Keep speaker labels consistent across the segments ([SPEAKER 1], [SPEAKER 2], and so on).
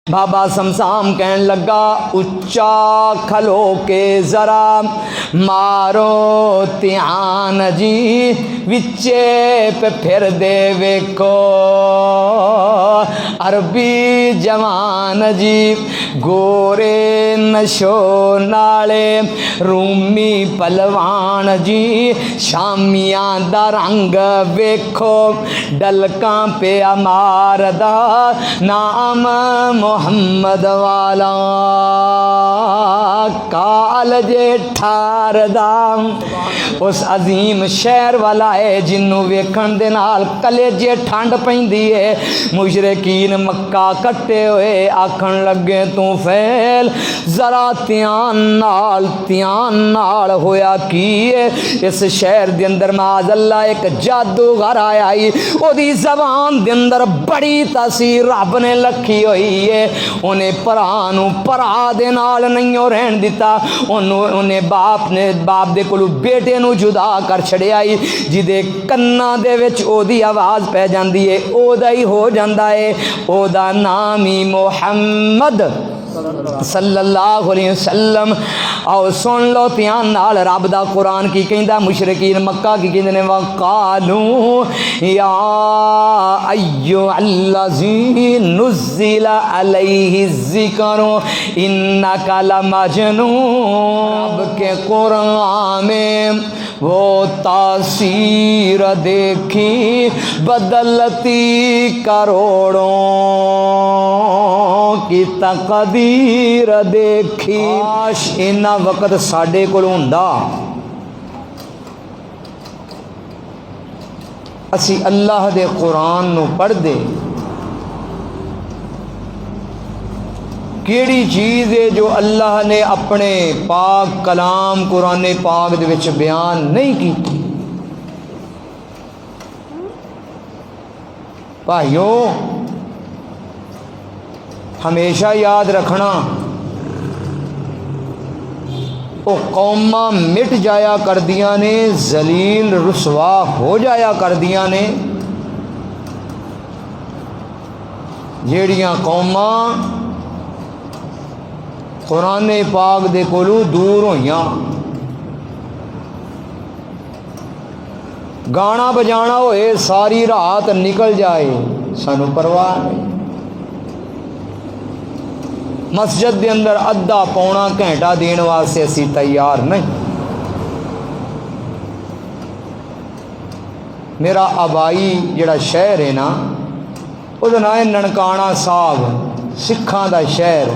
[SPEAKER 1] بابا سمسام کہن لگا اچا کھلو کے ذرا مارو تیان جی وچے پہ پھر دے ویکھو عربی جوان جی گورے نشو نالے رومی پلوان جی شامیاں دا رنگ ویکھو ڈلکاں پہ امار دا نام محمد والا کالج ٹھار دام اس عظیم شہر والا ہے جنوں ویکھن دے نال کلیجے ٹھنڈ پیندی ہے مشرکین مکہ کٹے ہوئے آکھن لگے تو فیل ذرا تیان نال ہویا کی ہے اس شہر دے اندر معاذ اللہ ایک جادوگر آیا ہی او دی زبان دے اندر بڑی تاثیر رب نے لکھی ہوئی ہے انہیں پرانو پرا دے نال نہیں رہن دیتا انہیں باپ دے کولو بیٹے نو جدا کر چھڑیا ہی جدے کنا دے وچ او دی آواز پہ جاندی ہے او دا ہی ہو جاندا ہے او دا نام ہی محمد صلی اللہ علیہ وسلم آؤ سن لو تیان نال رب دا قرآن کی کہندا مشرکین مکہ کی کہندے نے وقالو یا ایھا الذی نزل علیہ الذکر انک لمجنون رب کے قرآن میں وہ تاثیر دیکھی بدلتی کروڑوں کی تقدیر دیکھی کاش اینا وقت ساڈے کول ہوندا اسی اللہ دے قرآن نو پڑھ دے کیڑی چیز ہے جو اللہ نے اپنے پاک کلام قرآن پاک دے وچ بیان نہیں کی بھائیو ہمیشہ یاد رکھنا وہ قوماں مٹ جایا کر دیا نے ذلیل رسوا ہو جایا کر دیا نے جیڑیاں قوماں قرآن پاک دے کولو دور ہویاں گانا بجانا ہوئے ساری رات نکل جائے سانو پرواہ نہیں مسجد دے اندر ادھا پونا گھنٹہ دین واسطے اسی تیار نہیں میرا آبائی جڑا شہر ہے نا وہ نام ہے ننکانہ صاحب سکھاں دا شہر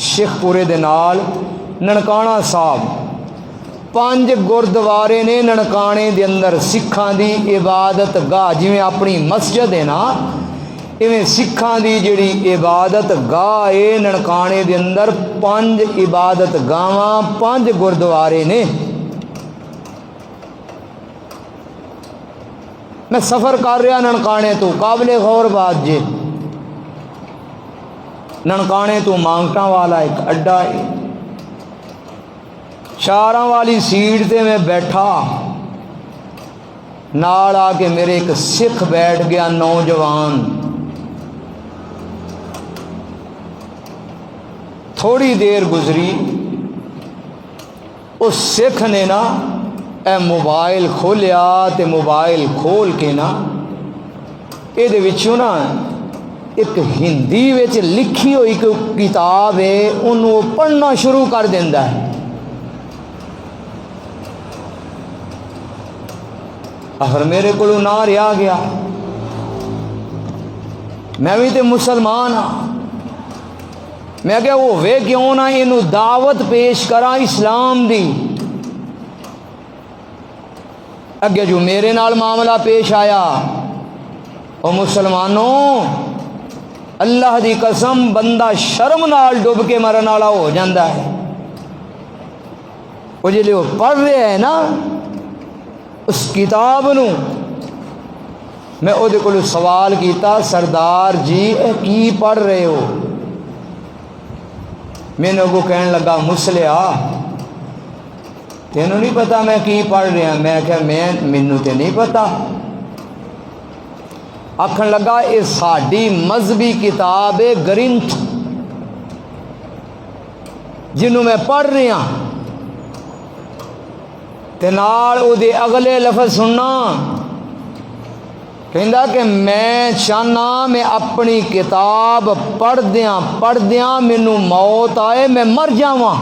[SPEAKER 1] شیخ پورے دے نال ننکانہ صاحب 5 گردوارے نے ننکانے دے اندر سکھاں دی عبادت گاہ جویں اپنی مسجد ہے نا ایویں سکھاں دی جڑی عبادت گاہ ہے ننکانے دے اندر 5 عبادت گاواں 5 گردوارے نے میں سفر کر رہا ننکانے تو قابل غور بات جے ننکانے تو مانگٹاں والا ایک اڈا ہے چاراں والی سیٹ تے میں بیٹھا نال آ کے میرے ایک سکھ بیٹھ گیا نوجوان تھوڑی دیر گزری اس سکھ نے نا اے موبائل کھولیا تے موبائل کھول کے نا اے دے وچوں نا ایک ہندی وچ لکھی ہوئی کتاب ہے انہوں پڑھنا شروع کر دیندا ہے آخر میرے کو نہ رہا گیا میں بھی تے مسلمان ہاں میں کہا وہ وے کیوں نہ انہوں دعوت پیش کرا اسلام دی اگے جو میرے نال معاملہ پیش آیا او مسلمانوں اللہ دی قسم بندہ شرم نال ڈب کے مرن والا ہو جاندہ ہے وہ جلے وہ پڑھ رہے ہیں نا اس کتاب نو میں او دے کولو سوال کیتا سردار جی اے کی پڑھ رہے ہو میں نے کو کہنے لگا مسلیا تینوں نہیں پتا میں کی پڑھ رہا میں کہا مینوں تے نہیں پتا آکھن لگا یہ ساڈی مذہبی کتاب ہے گرنتھ جنہوں میں پڑھ رہا تے نال او دے اگلے لفظ سننا کہندا کہ میں چاہنا میں اپنی کتاب پڑھ دیاں مینوں موت آئے میں مر جاواں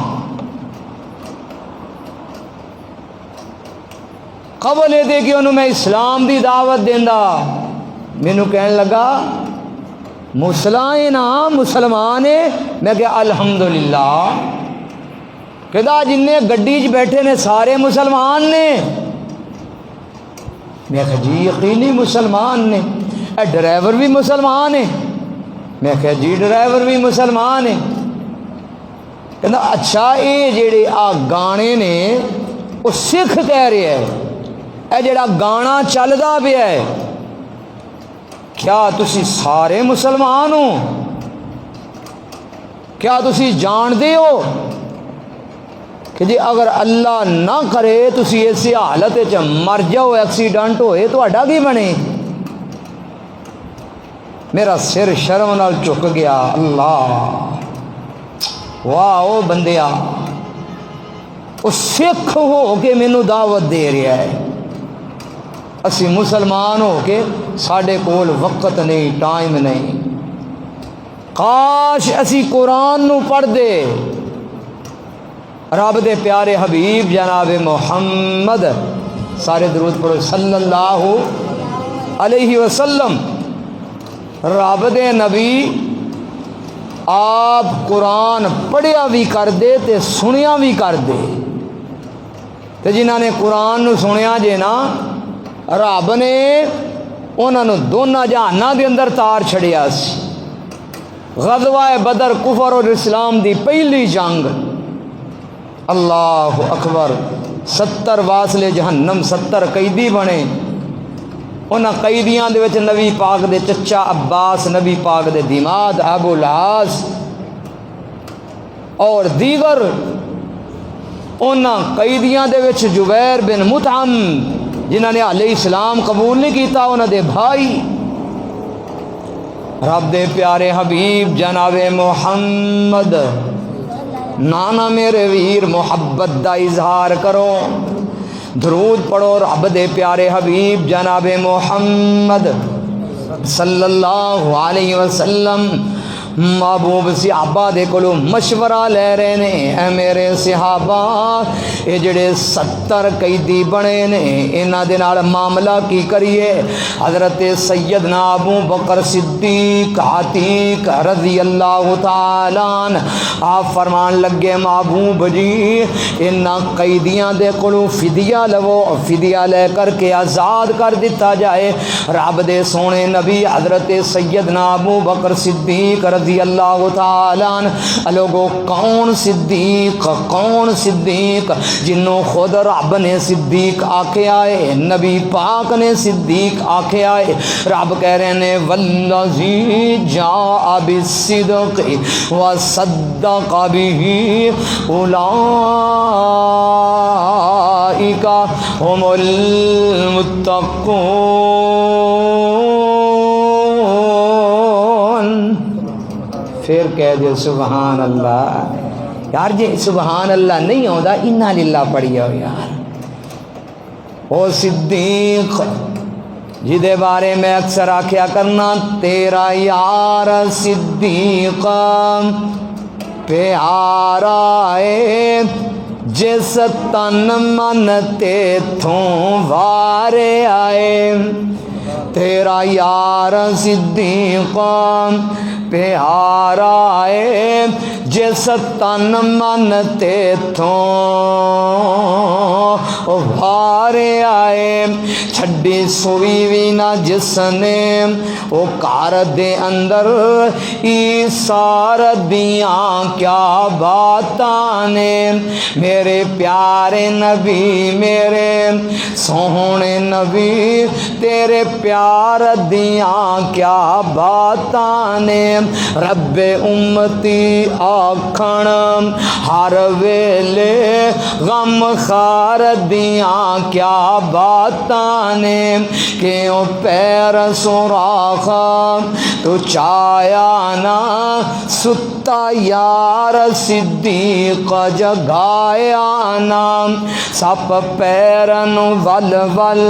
[SPEAKER 1] قبل یہ دے کہ انہوں میں اسلام دی دعوت دیندا مینوں کہن لگا مسلمان ہے میں کہ الحمدللہ کہدا جنہیں گڈی چ بیٹھے نے سارے مسلمان نے میں کہا جی یقینی مسلمان نے اے ڈرائیور بھی مسلمان ہے میں کہا جی ڈرائیور بھی مسلمان ہے کہندا اچھا یہ جڑے آ گانے نے وہ سکھ کہہ رہے ہے اے جڑا گانا چلدا پیا ہے کیا تسی سارے مسلمان ہو کیا تسی جاندے ہو کہ جی اگر اللہ نہ کرے تسی ایسی حالت چ مر جاؤ ایکسیڈنٹ ہوئے تو اڈا کی بنے میرا سر شرم نال چک گیا اللہ واہ او بندیا وہ سکھ ہو کے مینوں دعوت دے رہا ہے اسی مسلمان ہو کے ساڈے کول وقت نہیں ٹائم نہیں کاش اسی قرآن نو پڑھ دے رب دے پیارے حبیب جناب محمد سارے درود پڑھو صلی اللہ علیہ وسلم رب دے نبی آپ قرآن پڑھیا بھی کر دے تے سنیا بھی کر دے تے جنہاں نے قرآن نو سنیا جے نا رب نے انہاں نو دونوں جہاناں دے اندر تار چھڑیا سی غزوہ بدر کفر اور اسلام دی پہلی جنگ اللہ اکبر 70 واصلے جہنم 70 قیدی بنے انہاں قیدیاں دے وچ نبی پاک دے چچا عباس نبی پاک دے دماد ابو العاص اور دیگر انہاں قیدیاں دے وچ جبیر بن مطعم جنہاں نے علیہ السلام قبول نہیں کیتا انہاں دے بھائی رب دے پیارے حبیب جناب محمد نانا میرے ویر محبت دا اظہار کرو درود پڑھو رب دے پیارے حبیب جناب محمد صلی اللہ علیہ وسلم محبوب صحابہ دے کولو مشورہ لے رہے نے اے میرے صحابہ اے جڑے 70 قیدی بنے نے انہاں دے نال معاملہ کی کریے حضرت سیدنا ابو بکر صدیق عتیق رضی اللہ تعالی عنہ آپ فرمان لگے محبوب جی انہاں قیدیاں دے کولو فدیہ لو فدیہ لے کر کے آزاد کر دیتا جائے رب دے سونے نبی حضرت سیدنا ابو بکر صدیق رضی اللہ تعالی عنہ لوگوں کون صدیق جنوں خود رب نے صدیق آکھے آئے نبی پاک نے صدیق آکھے آئے رب کہہ رہے ہیں والذی جاء بالصدق وصدق به اولئک هم المتقون پھر کہہ دے سبحان اللہ یار جی سبحان اللہ نہیں ہوتا انا للہ پڑھی ہو یار او صدیق جدے بارے میں اکثر آکھیا کرنا تیرا یار صدیق پیارا ہے جس تن من تے تھوں وارے آئے تیرا یار صدیق پیارا ہے جس تن من تے تھوں وارے آئے چھڈی سوئی وی نہ جس نے وہ کار دے اندر ایسار دیاں کیا باتاں نے میرے پیارے نبی میرے سوہنے نبی تیرے پیار دیاں کیا باتاں نے رب امتی آکھن ہر ویلے غم خار دیاں کیا باتاں نے کیوں پیر سوراخ تو چایا نا ستا یار صدیق جگایا نا سپ پیرن ول ول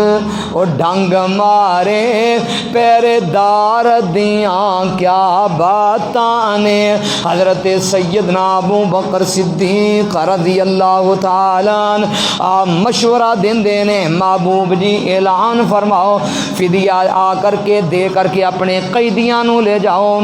[SPEAKER 1] او ڈنگ مارے پیرے دار دیاں کیا باتاں نے حضرت سیدنا ابو بکر صدیق رضی اللہ تعالیٰ مشورہ دیندے نے محبوب جی اعلان فرماؤ فدیہ آ کر کے دے کر کے اپنے قیدیاں نو لے جاؤ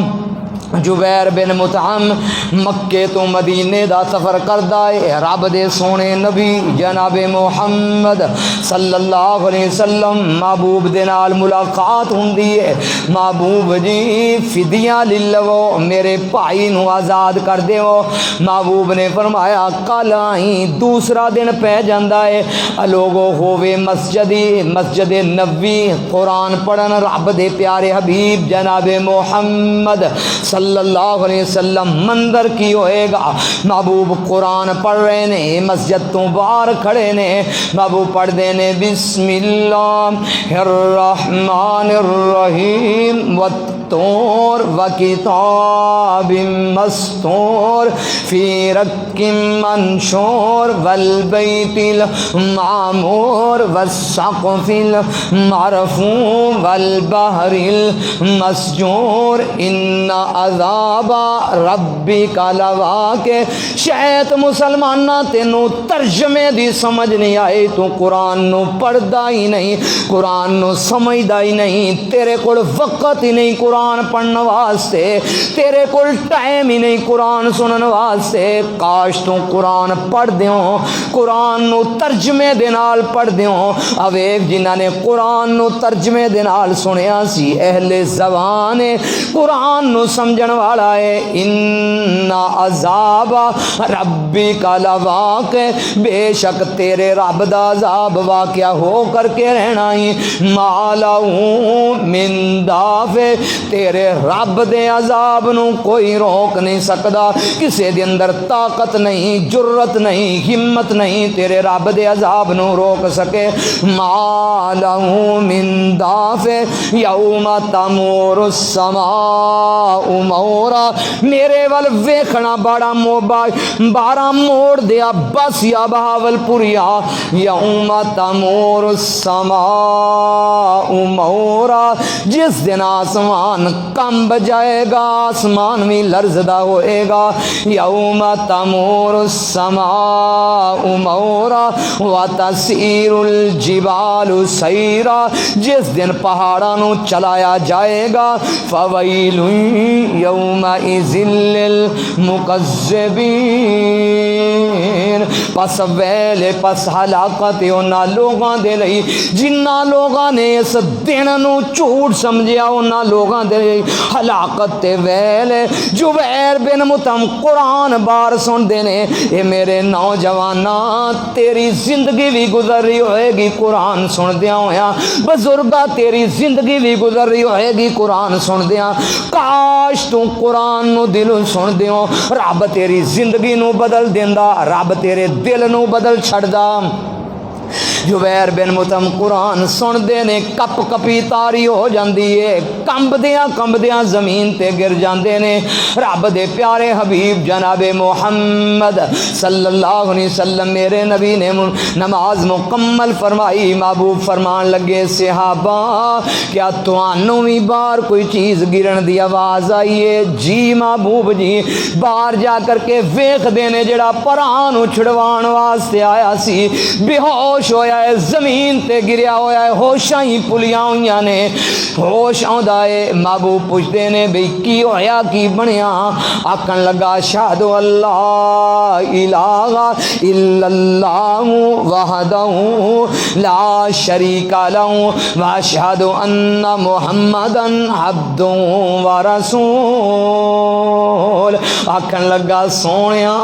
[SPEAKER 1] جبیر بن مطعم مکے تو مدینے دا سفر کردا ہے رب دے سونے نبی جناب محمد صلی اللہ علیہ وسلم محبوب دے نال ملاقات ہوندی ہے محبوب جی فدیہ لے لو میرے بھائی نو آزاد کر دیو محبوب نے فرمایا کل آئی دوسرا دن پہ جاندا ہے لوگو ہووے مسجد نبوی قرآن پڑھن رب دے پیارے حبیب جناب محمد صلی اللہ علیہ وسلم منظر کی ہوئے گا محبوب قرآن پڑھ رہے نے مسجد تو باہر کھڑے نے محبوب پڑھ دینے بسم اللہ الرحمن الرحیم والطور وکتاب مستور فی رق منشور والبیت المعمور والسقف المرفوع والبحر المسجور ان عذاب ربک لواقع شاید مسلمانہ تینوں ترجمے دی سمجھ نہیں آئی تو قرآن نو پڑھدا ہی نہیں قرآن نو سمجھدا ہی نہیں تیرے کول وقت ہی نہیں قرآن پڑھن واسطے تیرے کول ٹائم ہی نہیں قرآن سنن واسطے کاش تو قرآن پڑھ دیوں قرآن نو ترجمے دے نال پڑھ دیوں اویک جنہاں نے قرآن نو ترجمے دے نال سنیا سی اہل زبان قرآن نو سمجھن والا ہے ان عذاب ربک لواقع بے شک تیرے رب دا عذاب واقعہ ہو کر کے رہنا ہی مالہو من دافع تیرے رب دے عذاب نو کوئی روک نہیں سکدا کسے دے اندر طاقت نہیں جرت نہیں ہمت نہیں تیرے رب دے عذاب نو روک سکے مالہو من دافع یوم تمور السماء مورا میرے ول ویکھنا بارا موڑ دیا بس یا بہاول پوریا یوم تمور السماء مورا جس دن آسمان کمب جائے گا آسمان بھی لرزدہ ہوئے گا یوم تمور السماء مورا وتسیر الجبال سیرا جس دن پہاڑاں نو چلایا جائے گا فویل یومئذ للمکذبین پس ویل پس ہلاکت انہاں لوگاں دے لئی جنہاں لوگاں نے اس دن نو جھوٹ سمجھیا انہاں لوگاں دے لئی ہلاکت تے ویل جبیر بن مطعم قرآن بار سن دینے اے میرے نوجواناں تیری زندگی بھی گزر رہی ہوئے گی قرآن سن دیا ہویا بزرگا تیری زندگی بھی گزر رہی ہوئے گی قرآن سن دیا کاش تو قرآن نو دلوں سن دیوں رب تیری زندگی نو بدل دیندا رب تیرے دل نو بدل چھڑدا جبیر بن مطعم قرآن سن دے نے کپ کپی تاری ہو جاندی ہے کمب دیاں زمین تے گر جاندے نے رب دے پیارے حبیب جناب محمد صلی اللہ علیہ وسلم میرے نبی نے نماز مکمل فرمائی محبوب فرمان لگے صحابہ کیا توانوں بھی باہر کوئی چیز گرن دی آواز آئی ہے جی محبوب جی باہر جا کر کے ویکھ دینے جڑا پران اچھڑوان واسطے آیا سی بے ہوش ہویا ہے زمین تے گریا ہویا ہے ہوشاں ہی پلیاں ہویاں نے ہوش آندا ہے محبوب پوچھدے نے بھئی کی ہویا کی بنیا آکھن لگا اشہد اللہ الہ الا اللہ وحدہ لا شریک لہ واشہد ان محمدا عبدہ ورسول آکھن لگا سونیا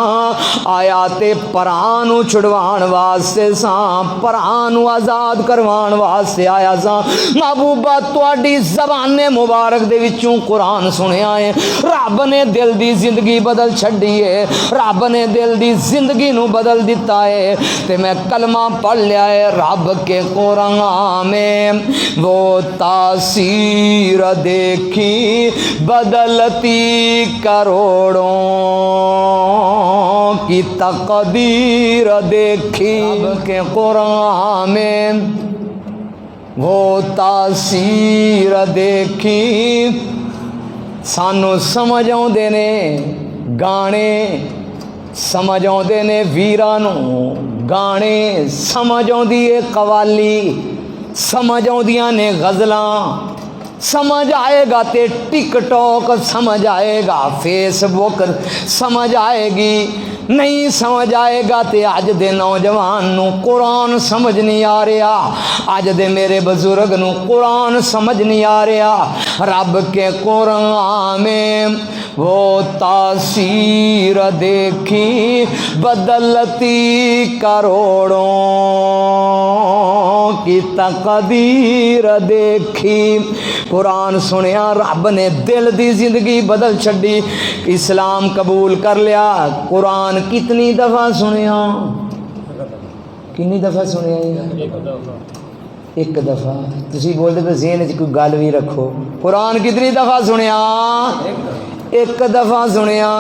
[SPEAKER 1] آیات پران چھڑوان واسطے ساں پران بھرا نو آزاد کروان واسطے آیا سا محبوبہ تواڈی زبان مبارک دے وچوں قرآن سنیا ہے رب نے دل دی زندگی بدل چھڈی ہے رب نے دل دی زندگی نو بدل دیتا ہے تے میں کلمہ پڑھ لیا ہے رب کے قرآن میں وہ تاثیر دیکھی بدلتی کروڑوں کی تقدیر دیکھی رب کے قرآن میں وہ تاثیر دیکھی سانو سمجھ آؤندے نے گانے سمجھ آؤندے نے ویرانو گانے سمجھ آؤندی ہے قوالی سمجھ آؤندیاں نے غزلاں سمجھ آئے گا تے ٹک ٹاک سمجھ آئے گا فیس بک سمجھ آئے گی نہیں سمجھ آئے گا تے اج دے نوجوان نو قرآن سمجھ نہیں آ رہا اج دے میرے بزرگ نو قرآن سمجھ نہیں آ رہا رب کے قرآن میں وہ تاثیر دیکھی بدلتی کروڑوں کی تقدیر دیکھی قرآن سنیا رب نے دل دی زندگی بدل چھڈی اسلام قبول کر لیا قرآن کتنی دفعہ سنیا کنی دفعہ سنیا ایک دفعہ تسی بولتے پہ ذہن وچ کوئی گل بھی رکھو قرآن کتنی دفعہ سنیا ایک دفعہ سنیا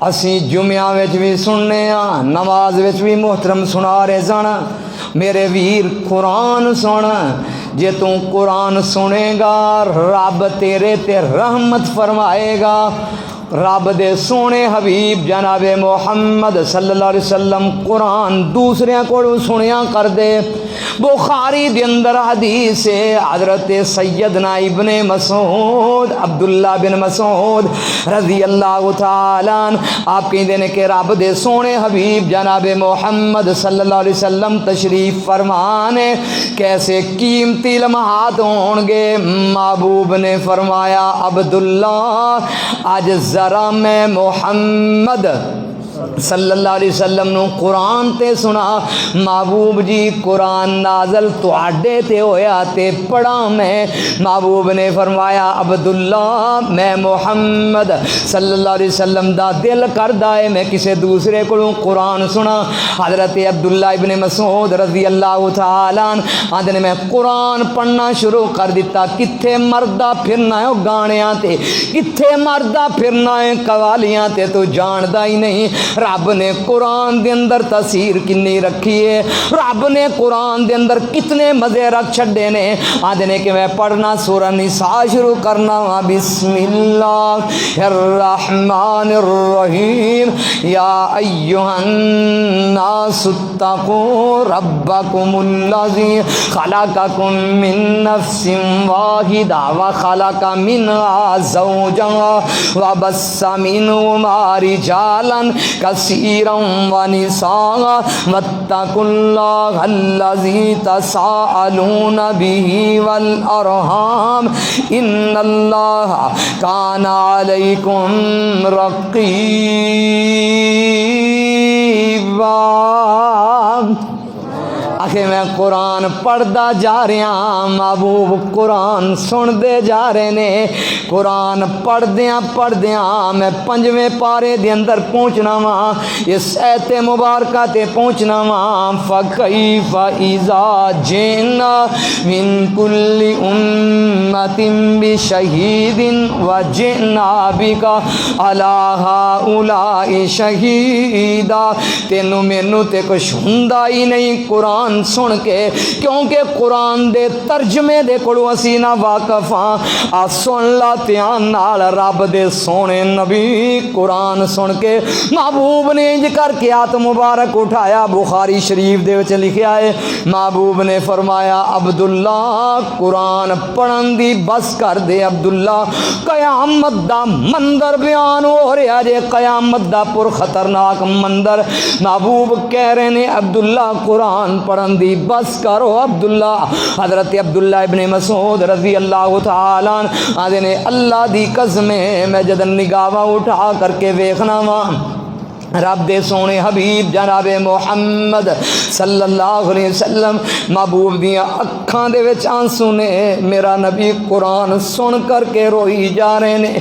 [SPEAKER 1] اسی جمعہ وچ بھی سننے ہاں نماز وچ بھی محترم سنا رہے سن میرے ویر قرآن سن جے تو قرآن سنے گا رب تیرے تے رحمت فرمائے گا رب دے سونے حبیب جناب محمد صلی اللہ علیہ وسلم قرآن دوسرے کو سنیا کر دے بخاری دے اندر حدیث ہے حضرت سیدنا ابن مسعود عبداللہ بن مسعود رضی اللہ تعالیٰ آپ کہتے ہیں کہ رب دے سونے حبیب جناب محمد صلی اللہ علیہ وسلم تشریف فرمانے کیسے قیمتی لمحات ہون گے محبوب نے فرمایا عبداللہ آج ذرا میں محمد صلی اللہ علیہ وسلم نو قرآن تے سنا محبوب جی قرآن نازل تواڈے تے ہویا تے پڑھا میں محبوب نے فرمایا عبداللہ میں محمد صلی اللہ علیہ وسلم دا دل کردا ہے میں کسے دوسرے کو قرآن سنا حضرت عبداللہ ابن مسعود رضی اللہ تعالیٰ آندے میں قرآن پڑھنا شروع کر دیتا کتھے مردہ پھرنا ہے گانیاں تے کتھے مردہ پھرنا ہے قوالیاں تے تو جاندہ ہی نہیں رب نے قرآن دے اندر تاثیر کنی رکھی ہے رب نے قرآن دے اندر کتنے مزے رکھ چھڑے نے آدھے نے کہ میں پڑھنا سورہ نساء شروع کرنا بسم اللہ الرحمن الرحیم یا ایہا الناس اتقوا ربکم الذی خلقکم من نفس واحدہ وخلق منہا زوجہا وبث منہما رجالا کثیرا ونساء واتقوا اللہ الذی تساءلون بہ والارحام ان اللہ کان علیکم رقیبا آخر میں قرآن پڑھدا جا رہا محبوب قرآن سن دے جا رہے نے قرآن پڑھدیاں میں پنجویں پارے دے اندر پہنچنا وا اس ایت مبارکہ تے پہنچنا وا فکیف اذا جئنا من کل امت بشہید وجئنا بک علی ہؤلاء شہیدا تینوں مینوں تے کچھ ہوندا ہی نہیں قرآن سن کے کیونکہ قرآن دے ترجمے دے کولوں اسی نہ واقف ہاں آ سن لا دھیان نال رب دے سونے نبی قرآن سن کے محبوب نے انج کر کے ہاتھ مبارک اٹھایا بخاری شریف دے وچ لکھیا ہے محبوب نے فرمایا عبداللہ قرآن پڑھن دی بس کر دے عبداللہ قیامت دا منظر بیان ہو رہا جے قیامت دا پر خطرناک منظر محبوب کہہ رہے نے عبداللہ قرآن پڑھن دی بس کرو عبداللہ حضرت عبداللہ ابن مسعود رضی اللہ تعالیٰ آدھے نے اللہ دی قسم میں جدن نگاہ اٹھا کر کے ویکھنا وا رب دے سونے حبیب جناب محمد صلی اللہ علیہ وسلم محبوب دیاں اکھاں دے وچ آنسو نے، میرا نبی قرآن سن کر کے روئی جا رہے نے،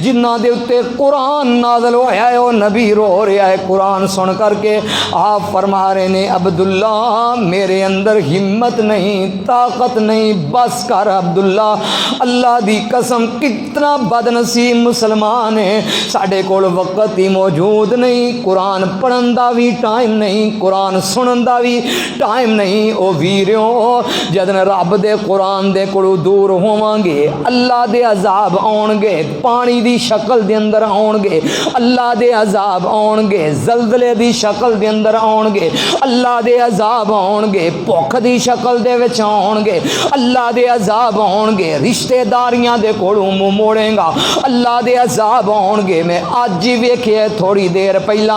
[SPEAKER 1] جنہاں دے اتے قرآن نازل ہویا ہے وہ نبی رو رہا ہے قرآن سن کر کے۔ آپ فرما رہے نے عبداللہ میرے اندر ہمت نہیں، طاقت نہیں، بس کر عبداللہ، اللہ دی قسم کتنا بد نصیب مسلمان ہے، ساڈے کول وقت ہی موجود نہیں، قرآن پڑھن دا بھی ٹائم نہیں، قرآن سنن دا بھی ٹائم نہیں۔ او ویریو جدن رب دے قرآن دے کولوں دور ہوواں گے اللہ دے عذاب آن گے، پانی دی شکل دے اندر آن گے اللہ دے عذاب آن گے، زلزلے دی شکل دے اندر آن گے اللہ دے عذاب آن گے، بھوک دی شکل دے وچ آن گے اللہ دے عذاب آن گے، رشتہ داریاں دے کولوں منہ موڑے گا اللہ دے عذاب آن گے۔ میں اج ہی ویکھیا تھوڑی دیر پہلا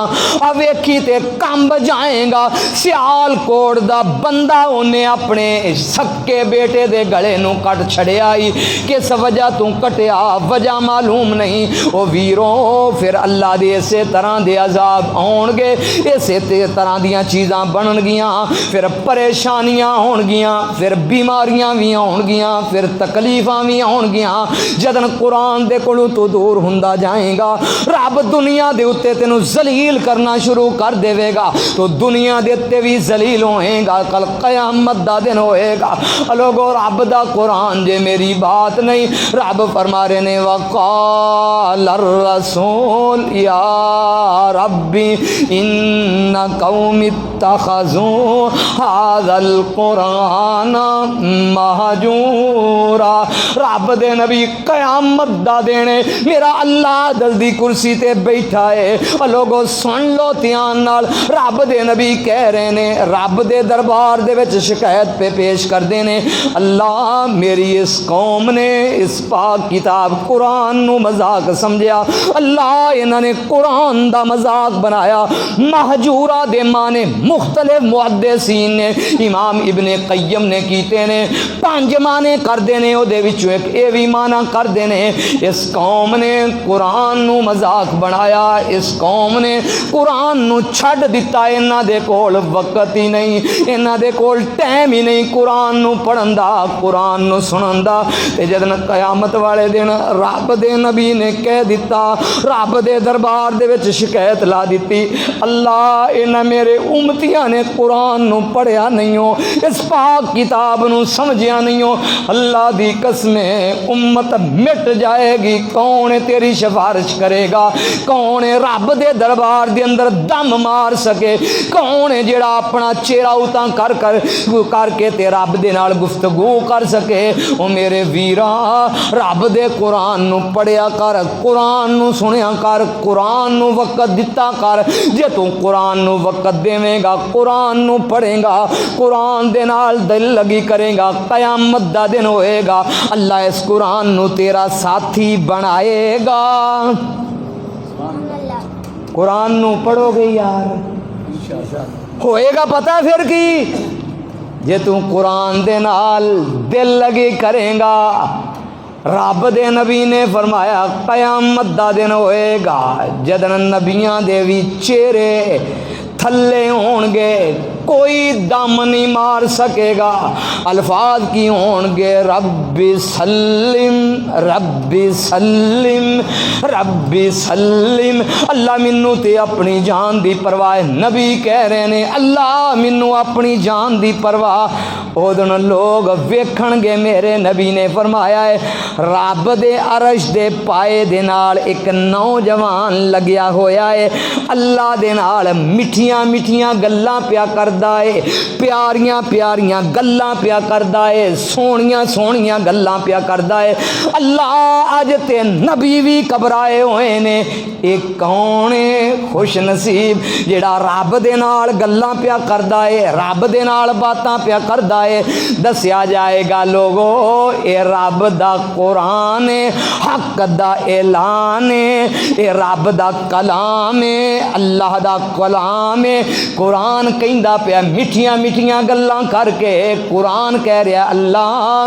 [SPEAKER 1] ویکھی تے کمب جائے گا، سیال کوٹ دا بندہ انہیں اپنے سکے بیٹے دے گلے نو کٹ چھڑیا ہی، کس وجہ تو کٹیا وجہ معلوم نہیں۔ او ویروں پھر اللہ دے اسی طرح دے عذاب آن گے، اسی طرح دیاں چیزاں بنن گیاں، پھر پریشانیاں ہون گیاں، پھر بیماریاں بھی ہون گیاں، پھر تکلیفاں بھی ہون گیاں۔ جدن قرآن دے کولوں تو دور ہوندا جائے گا رب دنیا دے اتے تینوں ذلیل کرنا شروع کر دے گا، تو دنیا دے تے بھی ذلیل ہوئے گا، کل قیامت دا دن ہوئے گا۔ لوگو رب دا قرآن جے میری بات نہیں، رب فرما رہے نے وقال الرسول یا ربی ان قوم اتخذوا هذا القرآن مہجورا۔ رب دے نبی قیامت دا دینے میرا اللہ جلدی کرسی تے بیٹھا ہے۔ لوگو سن لو دھیان نال، رب دے نبی کہہ رہے نے، رب دے دربار دے وچ شکایت پہ پیش کر دینے، اللہ میری اس قوم نے اس پاک کتاب قرآن نو مذاق سمجھیا، اللہ انہوں نے قرآن دا مذاق بنایا۔ مہجورہ دے معنی مختلف محدثین نے، امام ابن قیم نے کیتے نے 5 معنی کر دینے، او دے وچوں ایک اے وی معنی کر دینے، اس قوم نے قرآن نو مذاق بنایا، اس قوم نے قرآن نو چھڈ دیتا، انہاں دے کول وقت ہی نہیں، انہاں دے کول ٹائم ہی نہیں قرآن نو پڑھن دا، قرآن نو سنن دا۔ تے جدن قیامت والے دن رب دے نبی نے کہہ دیتا، رب دے دربار دے وچ شکایت لا دیتی، اللہ انہاں میرے امتیاں نے قرآن نو پڑھیا نہیں ہو، اس پاک کتاب نو سمجھیا نہیں ہو، اللہ دی قسم امت مٹ جائے گی، کون تیری سفارش کرے گا، کون رب دے دربار دے اندر دم مار سکے، کون ہے جڑا اپنا چہرہ اتاں کر کے تے رب دے نال گفتگو کر سکے۔ او میرے ویراں رب دے قرآن نو پڑھیا کر، قرآن نو سنیا کر، قرآن نو وقت دتا کر۔ جے تو قرآن نو وقت دیویں گا، قرآن نو پڑھے گا، قرآن دے نال دل لگی کرے گا، قیامت دا دن ہوئے گا اللہ اس قرآن نو تیرا ساتھی بنائے گا۔ قرآن نو پڑھو گے یار ہوئے گا پتہ پھر کی، جے تو قرآن دے نال دل لگی کریں گا۔ رب دے نبی نے فرمایا قیامت دا دن ہوئے گا جدن نبیاں دے وی چہرے تھلے ہون گے، کوئی دم نہیں مار سکے گا، الفاظ کی ہون گے ربی سلم ربی سلم ربی سلم، اللہ منو تے اپنی جان دی پرواہ، نبی کہہ رہے نے اللہ منو اپنی جان دی پرواہ۔ او دن لوگ ویکھن گے، میرے نبی نے فرمایا ہے رب دے عرش دے پائے دے نال ایک نوجوان لگیا ہویا ہے، اللہ دے نال مٹھیاں مٹھیاں گلاں پیا کردا ہے، پیاریاں پیاریاں گلاں پیا کردا ہے، سونیاں سونیاں گلاں پیا کردا ہے۔ اللہ اج تے نبی بھی گھبرائے ہوئے نے، اے کون ہے خوش نصیب جڑا رب دے نال گلاں پیا کردا ہے، رب دے نال باتاں پیا کردا ہے۔ دسیا جائے گا لوگو اے رب دا قرآن ہے، حق دا اعلان ہے، اے رب دا کلام ہے، اللہ دا کلام ہے۔ قرآن کہندا پیا میٹھیاں میٹھیاں گلاں کر کے، قرآن کہہ رہا اللہ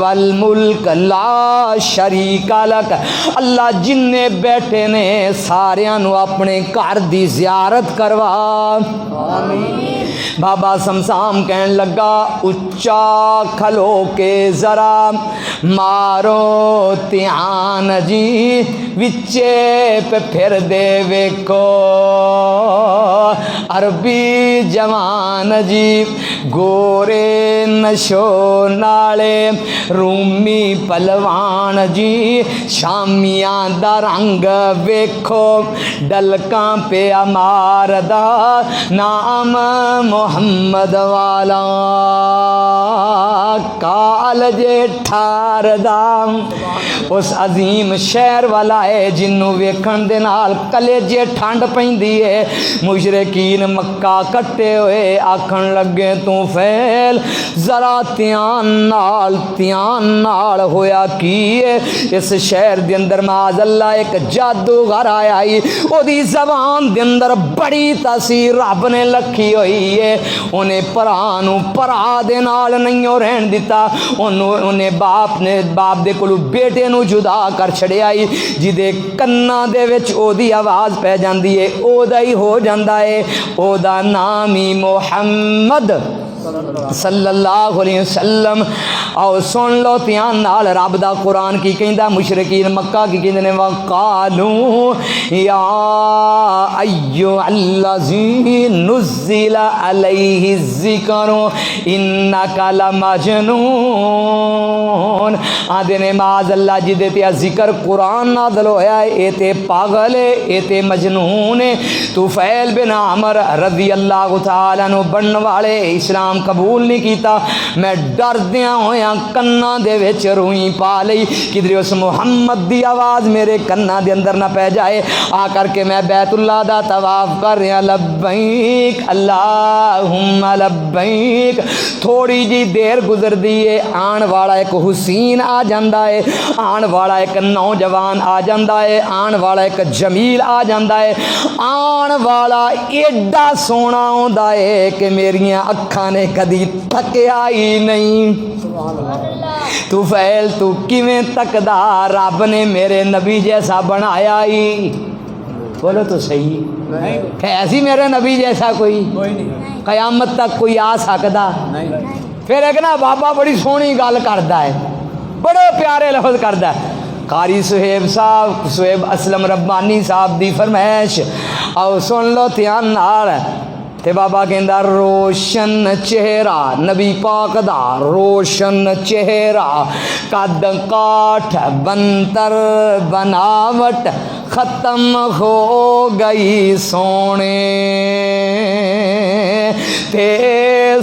[SPEAKER 1] والملک لا شریک لک۔ اللہ جننے بیٹھے نے ساریاں نو اپنے گھر دی زیارت کروا۔ بابا سمسام کہن لگا اچا کھلو کے ذرا مارو تیان جی وچے پہ پھر دے ویکھو عربی جوان جی گورے نشو نالے رومی پلوان جی شامیاں دا رنگ ویکھو ڈلکاں پہ امار دا نام محمد والا کالج ٹھار دا اس عظیم شہر والا ہے جنوں ویکھن دے نال کلیجے ٹھنڈ پیندی ہے۔ مشرکین مکہ کٹے ہوئے آکھن لگے تو فیل ذرا تیان نال ہویا کی ہے اس شہر دے اندر معاذ اللہ ایک جادوگر آیا ہی او دی زبان دے اندر بڑی تاثیر رب نے لکھی ہوئی ہے۔ انہیں پرانو پرا دے نال نہیں رہن دیتا، انہیں باپ دے کولو بیٹے نو جدا کر چھڑیا ہی جدے کنا دے وچ او دی آواز پہ جاندی ہے او دا ہی ہو جاندا ہے، او دا نام ہی محمد صلی اللہ علیہ وسلم۔ آؤ سن لو تیان نال رب دا قرآن کی کہندا مشرکین مکہ کی کہندے نے وقالو یا ایھا الذی نزل علیہ الذکر انک لمجنون۔ آدھے نے معاذ اللہ جدے تے ذکر قرآن نازل ہویا ہے اے تے پاگل ہے اے تے مجنون ہے۔ طفیل بن عمر رضی اللہ تعالیٰ عنہ بنن والے اسلام قبول نہیں کیتا، میں ڈردیاں ہویاں کنا دے وچ روئی پا لئی کدھر اس محمد دی آواز میرے کنا دے اندر نہ پہ جائے۔ آ کر کے میں بیت اللہ دا طواف کر رہا لبیک اللہم لبیک۔ تھوڑی جی دیر گزر دی ہے آن والا ایک حسین آ جاندا ہے، آن والا ایک نوجوان آ جاندا ہے، آن والا ایک جمیل آ جاندا ہے، آن والا ایڈا سونا ہوندا ہے کہ میریاں اکھاں نے کدی تھکیا ہی نہیں۔ تو فیل تو کیویں تکدا رب نے میرے نبی جیسا بنایا ہی؟ بولو تو صحیح ہے ایسی میرے نبی جیسا کوئی نہیں، قیامت تک کوئی آ سکدا نہیں۔ پھر ایک نا بابا بڑی سونی گل کردا ہے، بڑے پیارے لفظ کردا ہے۔ قاری صہیب صاحب صہیب اسلم ربانی صاحب دی فرمائش آؤ سن لو دھیان نال۔ تے بابا کہندا روشن چہرہ نبی پاک دا روشن چہرہ قد کاٹھ بنتر بناوٹ ختم ہو گئی سونے تے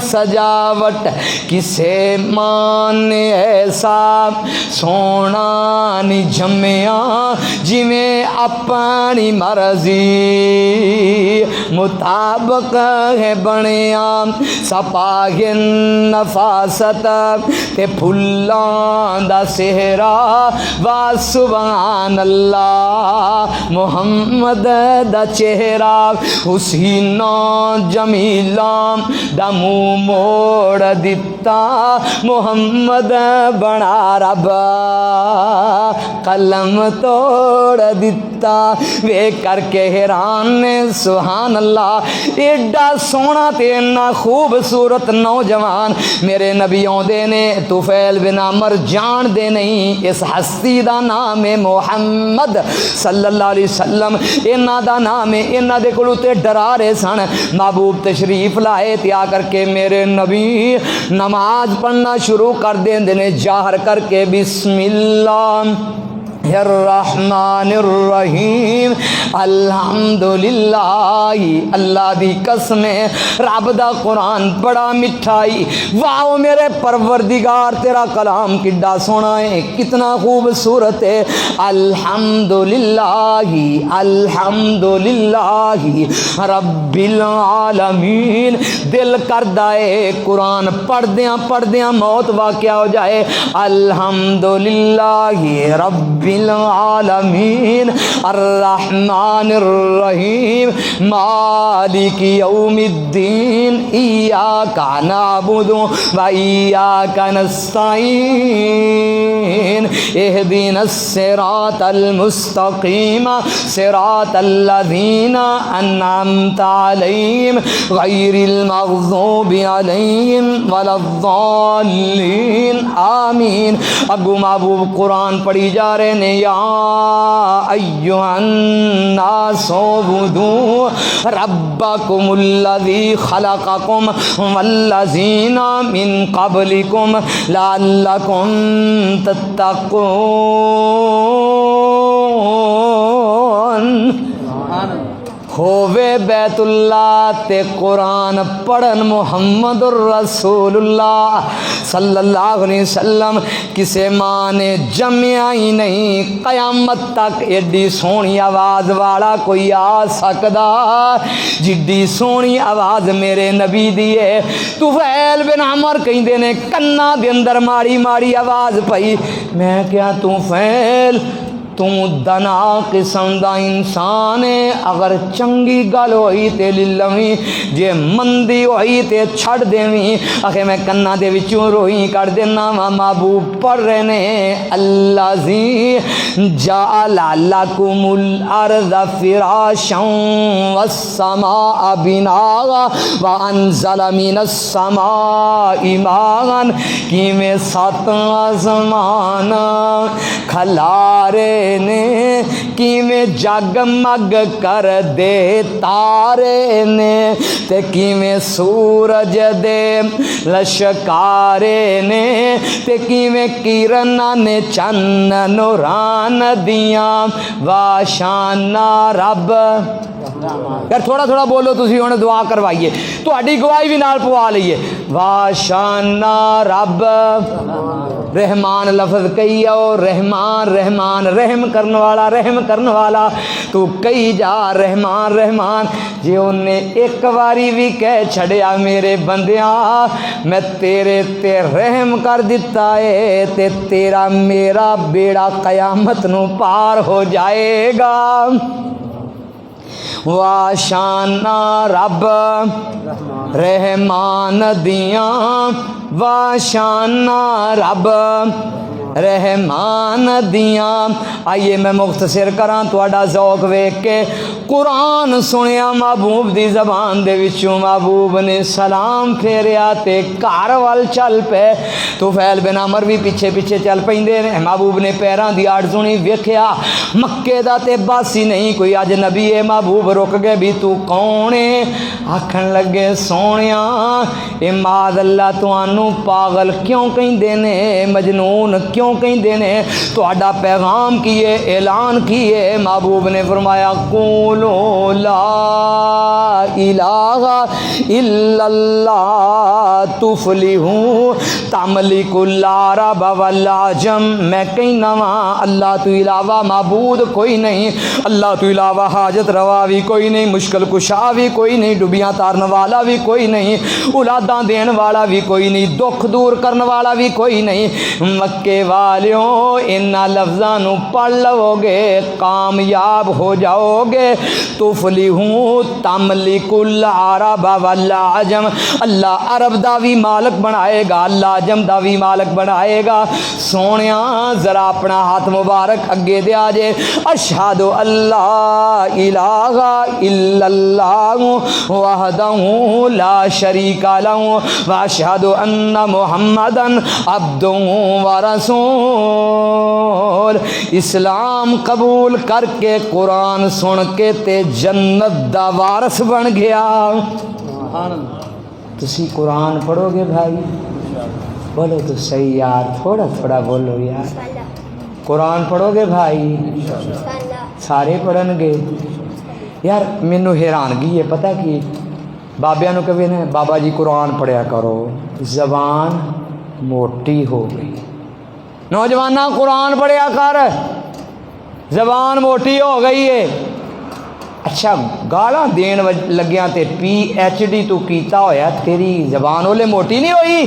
[SPEAKER 1] سجاوٹ کسے مان ایسا سونا نہیں جمیا جویں اپنی مرضی مطابق ہے بنیا سپاہن نفاست تے پھلاں دا سہرا وا سبحان اللہ محمد دا چہرہ حسیناں جمیلاں دا منہ موڑ دتا محمد بنا رب قلم توڑ دتا وے کر کے حیران نے سبحان اللہ ایڈا سونا تے اتنا خوبصورت نوجوان میرے نبی آندے نے طفیل بن عمر جان دے نہیں اس ہستی دا نام ہے محمد صلی اللہ علیہ وسلم انہاں دا نام ہے انہاں دے کولوں تے ڈرا رہے سن محبوب تشریف لائے تے آ کر کے میرے نبی نماز پڑھنا شروع کر دیندے نے جاہر کر کے بسم اللہ الرحمن الرحیم الحمدللہ اللہ دی قسم ہے رب دا قرآن بڑا مٹھائی واو میرے پروردگار تیرا کلام کڈا سونا ہے کتنا خوبصورت ہے الحمدللہ الحمدللہ رب العالمین دل کردہ ہے قرآن پڑھ دیاں موت واقعہ ہو جائے الحمدللہ رب العالمین الرحمن الرحیم مالک یوم الدین ایاک نعبد و ایاک نستعین اہدنا الصراط المستقیم صراط الذین انعمت علیہم غیر المغضوب علیہم ولا الضالین آمین۔ اگو محبوب قرآن پڑھی جا رہے نے یا ایھا الناس اعبدوا ربکم الذی خلقکم والذین من قبلکم لعلکم تتقون۔ ہووے بیت اللہ تے قرآن پڑھن محمد الرسول اللہ صلی اللہ علیہ وسلم کسے ماں نے جمیا ہی نہیں، قیامت تک ایڈی سونی آواز والا کوئی آ سکدا جڈی سونی آواز میرے نبی دی ہے۔ طفیل بن عمر کہندے نے کنا دے اندر ماڑی ماڑی آواز پئی، میں کیا طفیل تو دنا قسم دا انسان ہے، اگر چنگی گل ہوئی تے للویں، جے مندی ہوئی تے چھڑ دیویں۔ آخے میں کنا دے وچوں روئی کر دینا وا۔ محبوب پڑھ رہے نے الذی جعل لکم الارض فراشا والسماء بناء وانزل من السماء ماء، کیویں سات آسمان کھلارے نے، کیویں جگمگ کر دے تارے نے، تے کیویں سورج دے لشکارے نے، تے کیویں کرناں نے چن نوران دیاں واشانا رب۔ یار تھوڑا تھوڑا بولو تسی، ہن دعا کروائیے، تہاڈی گواہی بھی نال پوا لئیے۔ واشانا رب، رحمان لفظ کہی او، رحمان رحمان رحم کرن والا، رحم کرن والا تو کہی جا رحمان رحمان۔ جے انہیں ایک واری بھی کہہ چھڑیا میرے بندیاں میں تیرے تے رحم کر دیتا ہے تے تیرا میرا بیڑا قیامت نو پار ہو جائے گا۔ واشانا رب رحمان دیاں، واشانا رب رحمان دیاں۔ آئیے میں مختصر کراں تہاڈا ذوق ویکھ کے۔ قرآن سنیا محبوب دی زبان دے وچوں، محبوب نے سلام پھیریا تے گھر وال چل پے۔ طفیل بن عمر بھی پیچھے پیچھے چل پیندے نے۔ محبوب نے پیراں دی آڑ سنی، ویکھیا مکے دا تے باسی نہیں کوئی اجنبی ہے۔ محبوب رک گئے بھی تو کون ہے؟ آکھن لگے سونیا اے معاذ اللہ تانوں پاگل کیوں کہندے نے، مجنون کیوں کہندے نے، تہاڈا پیغام کیے، اعلان کیے؟ محبوب نے فرمایا قولوا لا الہ الا اللہ تفلحوا تملک العرب والعجم۔ میں کہنا وا اللہ تو علاوہ معبود کوئی نہیں، اللہ تو علاوہ حاجت روا بھی کوئی نہیں، مشکل کشا بھی کوئی نہیں، ڈبیاں تارن والا بھی کوئی نہیں، اولاداں دین والا بھی کوئی نہیں، دکھ دور کرن والا بھی کوئی نہیں۔ مکے والیوں ان لفظاں نو پڑھ لو گے کامیاب ہو جاؤ گے۔ تفلحوا تملک العرب والعجم، اللہ عرب دا بھی مالک بنائے گا، اللہ عجم دا بھی مالک بنائے گا۔ سونیا ذرا اپنا ہاتھ مبارک اگے دیا جے۔ اشہد اللہ الہ الا اللہ وحدہ لا شریک لہ واشہد ان محمدا عبدہ ورسول۔ اسلام قبول کر کے قرآن سن کے تے جنت دا وارث بن گیا۔ تسی قرآن پڑھو گے بھائی؟ بولو تو صحیح یار، تھوڑا تھوڑا بولو یار۔ قرآن پڑھو گے بھائی؟ سارے پڑھن گے؟ یار مینو حیرانگی ہے پتہ کی، بابیاں نو کہے نا بابا جی قرآن پڑھیا کرو، زبان موٹی ہو گئی۔ نوجوانہ قرآن پڑھیا کر، زبان موٹی ہو گئی ہے۔ اچھا گالاں دین لگیاں تے PhD تو کیتا ہویا، تیری زبان اولے موٹی نہیں ہوئی؟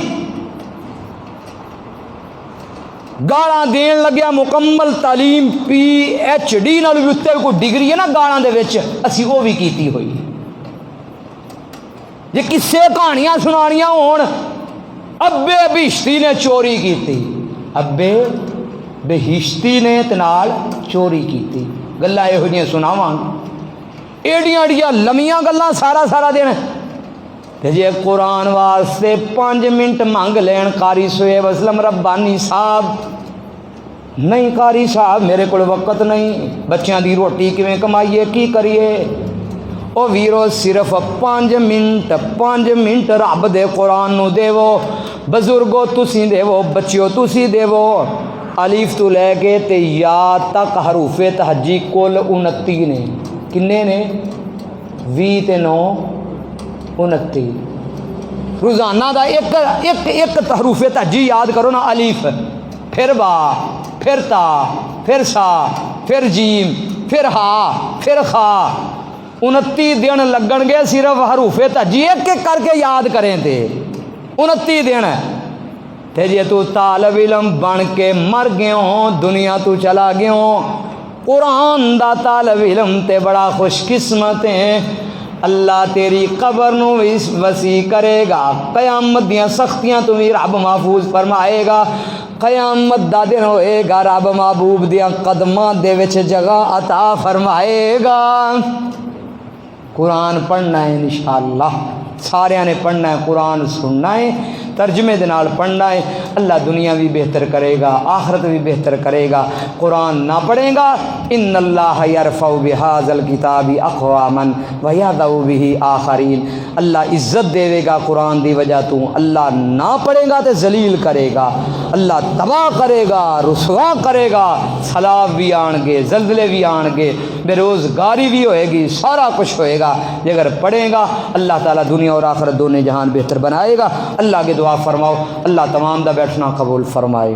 [SPEAKER 1] گالاں دین لگیا مکمل تعلیم پی ایچ ڈی نال بھی اتنے کوئی ڈگری ہے نا گالاں دے وچ اسی وہ بھی کیتی ہوئی جی کسے کہانیاں سنانیاں ہون ابے بہشتی نے چوری کیتی ابے بہشتی نے تنال چوری کیتی گلاں یہو جیاں سناواں ایڈیاں ایڈیاں لمیاں گلاں سارا دن تے جے قرآن واسطے 5 منٹ منگ لین قاری سہیب اسلم ربانی صاحب نہیں قاری صاحب میرے کول وقت نہیں بچیاں دی روٹی کیویں کمائیے کی کریے او ویرو صرف 5 منٹ رب دے قرآن نو دیو بزرگو تسی دیو بچیو تسی دیو الف تو لے کے تے یا تک حروف تہجی کل 29 نے کنے نے 20 تے 9 29 روزانہ دا ایک حروف تہجی یاد کرو نا الف پھر با پھر تا پھر سا پھر جیم پھر ہا پھر خا 29 دن لگن گے صرف حروف تہجی ایک کر کے یاد کریں تے 29 دن تے جے تو طالب علم بن کے مر گیوں دنیا تو چلا گیوں قرآن دا طالب علم تے بڑا خوش قسمت ہیں اللہ تیری قبر نو وسیع کرے گا قیامت دیاں سختیاں تو بھی رب محفوظ فرمائے گا قیامت دا دن ہوئے گا رب محبوب دیاں قدماں دے وچ جگہ عطا فرمائے گا قرآن پڑھنا ہے انشاءاللہ سارے نے پڑھنا ہے قرآن سننا ہے ترجمے دے نال پڑھنا ہے اللہ دنیا بھی بہتر کرے گا آخرت بھی بہتر کرے گا قرآن نہ پڑھے گا ان اللہ یرفع بہذا الکتاب اقواما ویضع بہ آخرین اللہ عزت دے گا قرآن دی وجہ تو اللہ نہ پڑھے گا تے ذلیل کرے گا اللہ تباہ کرے گا رسوا کرے گا سیلاب بھی آن گے زلزلے بھی آن گے بے روزگاری بھی ہوئے گی سارا کچھ ہوئے گا یہ اگر پڑھے گا اللہ تعالیٰ دنیا اور آخرت دونوں جہان بہتر بنائے گا اللہ کے دعا فرماؤ اللہ تمام دا بیٹھنا قبول فرمائے